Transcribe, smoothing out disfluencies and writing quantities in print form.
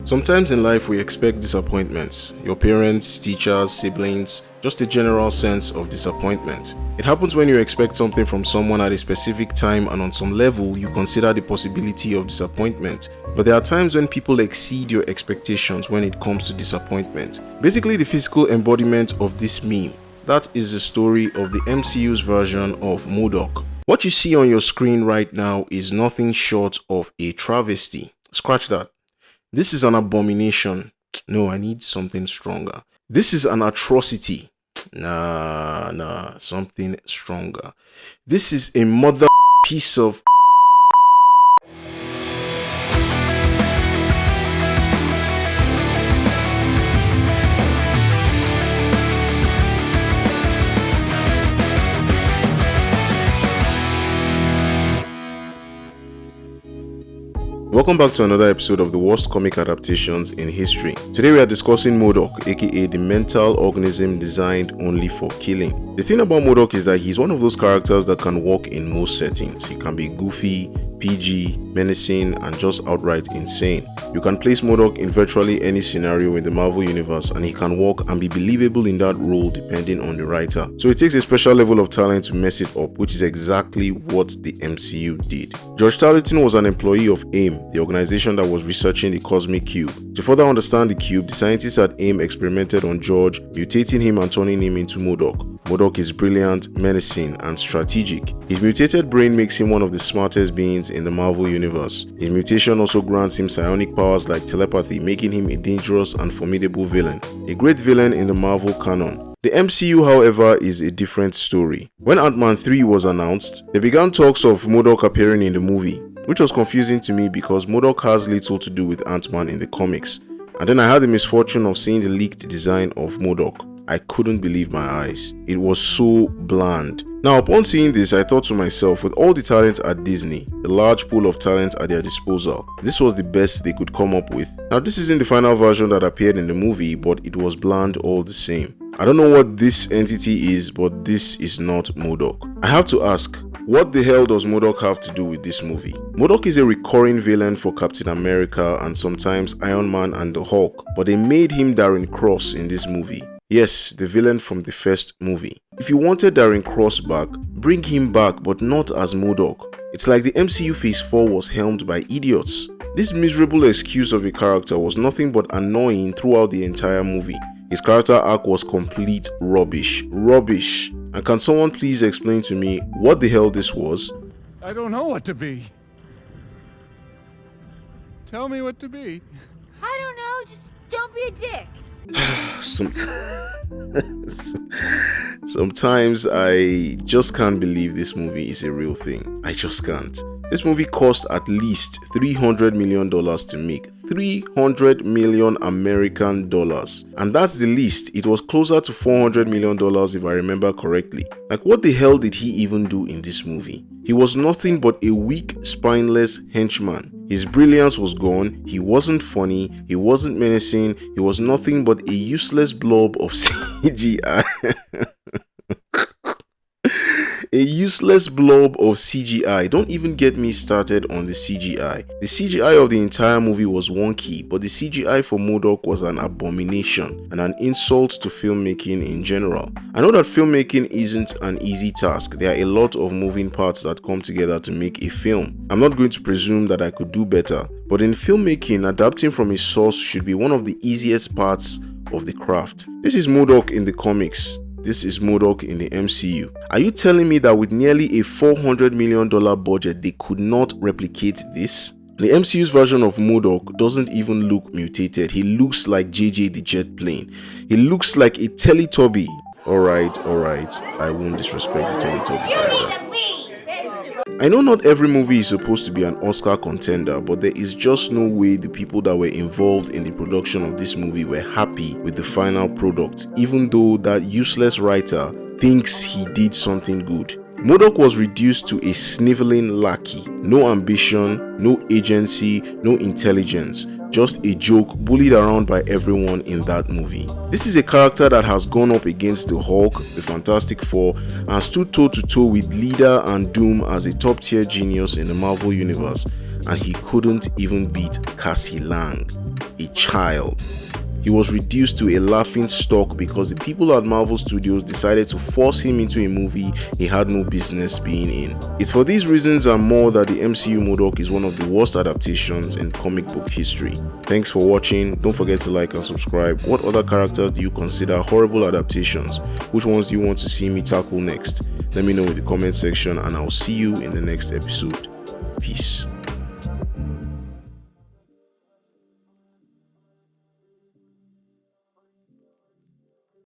Sometimes in life we expect disappointments. Your parents, teachers, siblings, just a general sense of disappointment. It happens when you expect something from someone at a specific time and on some level you consider the possibility of disappointment. But there are times when people exceed your expectations when it comes to disappointment. Basically the physical embodiment of this meme. That is the story of the MCU's version of M.O.D.O.K. What you see on your screen right now is nothing short of a travesty. Scratch that. This is an abomination. No, I need something stronger. This is an atrocity. Nah, something stronger. This is a mother piece of Welcome back to another episode of the worst comic adaptations in history. Today we are discussing M.O.D.O.K, aka the mental organism designed only for killing. The thing about M.O.D.O.K is that he's one of those characters that can work in most settings. He can be goofy, PG, menacing, and just outright insane. You can place M.O.D.O.K in virtually any scenario in the Marvel universe and he can work and be believable in that role depending on the writer. So it takes a special level of talent to mess it up, which is exactly what the MCU did. Tarleton was an employee of AIM, the organization that was researching the cosmic cube. To further understand the cube, the scientists at AIM experimented on George, mutating him and turning him into M.O.D.O.K. M.O.D.O.K is brilliant, menacing, and strategic. His mutated brain makes him one of the smartest beings in the Marvel universe. His mutation also grants him psionic powers like telepathy, making him a dangerous and formidable villain. A great villain in the Marvel canon. The MCU, however, is a different story. When Ant-Man 3 was announced, they began talks of M.O.D.O.K appearing in the movie, which was confusing to me because M.O.D.O.K has little to do with Ant-Man in the comics. And then I had the misfortune of seeing the leaked design of M.O.D.O.K. I couldn't believe my eyes. It was so bland. Now, upon seeing this, I thought to myself, with all the talent at Disney, the large pool of talent at their disposal, this was the best they could come up with. Now, this isn't the final version that appeared in the movie, but it was bland all the same. I don't know what this entity is, but this is not M.O.D.O.K. I have to ask, what the hell does M.O.D.O.K have to do with this movie? M.O.D.O.K is a recurring villain for Captain America and sometimes Iron Man and the Hulk, but they made him Darren Cross in this movie. Yes, the villain from the first movie. If you wanted Darren Cross back, bring him back, but not as M.O.D.O.K. It's like the MCU Phase 4 was helmed by idiots. This miserable excuse of a character was nothing but annoying throughout the entire movie. His character arc was complete rubbish. And can someone please explain to me what the hell this was? I don't know what to be. Tell me what to be. I don't know, just don't be a dick. Sometimes I just can't believe this movie is a real thing. I just can't. This movie cost at least $300 million to make. 300 million American dollars. And that's the least. It was closer to $400 million if I remember correctly. Like, what the hell did he even do in this movie? He was nothing but a weak, spineless henchman. His brilliance was gone, he wasn't funny, he wasn't menacing, he was nothing but a useless blob of CGI. A useless blob of CGI. Don't even get me started on the CGI. The CGI of the entire movie was wonky, but the CGI for M.O.D.O.K was an abomination and an insult to filmmaking in general. I know that filmmaking isn't an easy task. There are a lot of moving parts that come together to make a film. I'm not going to presume that I could do better, but in filmmaking, adapting from a source should be one of the easiest parts of the craft. This is M.O.D.O.K in the comics. This is M.O.D.O.K in the MCU. Are you telling me that with nearly a $400 million budget, they could not replicate this? The MCU's version of M.O.D.O.K doesn't even look mutated. He looks like JJ the jet plane. He looks like a Teletubby. Alright, I won't disrespect the Teletubbies like that. I know not every movie is supposed to be an Oscar contender, but there is just no way the people that were involved in the production of this movie were happy with the final product, even though that useless writer thinks he did something good. M.O.D.O.K was reduced to a sniveling lackey. No ambition, no agency, no intelligence. Just a joke bullied around by everyone in that movie. This is a character that has gone up against the Hulk, the Fantastic Four, and stood toe to toe with Leader and Doom as a top tier genius in the Marvel universe, and he couldn't even beat Cassie Lang. a child. He was reduced to a laughing stock because the people at Marvel Studios decided to force him into a movie he had no business being in. It's for these reasons and more that the MCU M.O.D.O.K is one of the worst adaptations in comic book history. Thanks for watching. Don't forget to like and subscribe. What other characters do you consider horrible adaptations? Which ones do you want to see me tackle next? Let me know in the comment section and I'll see you in the next episode. Peace.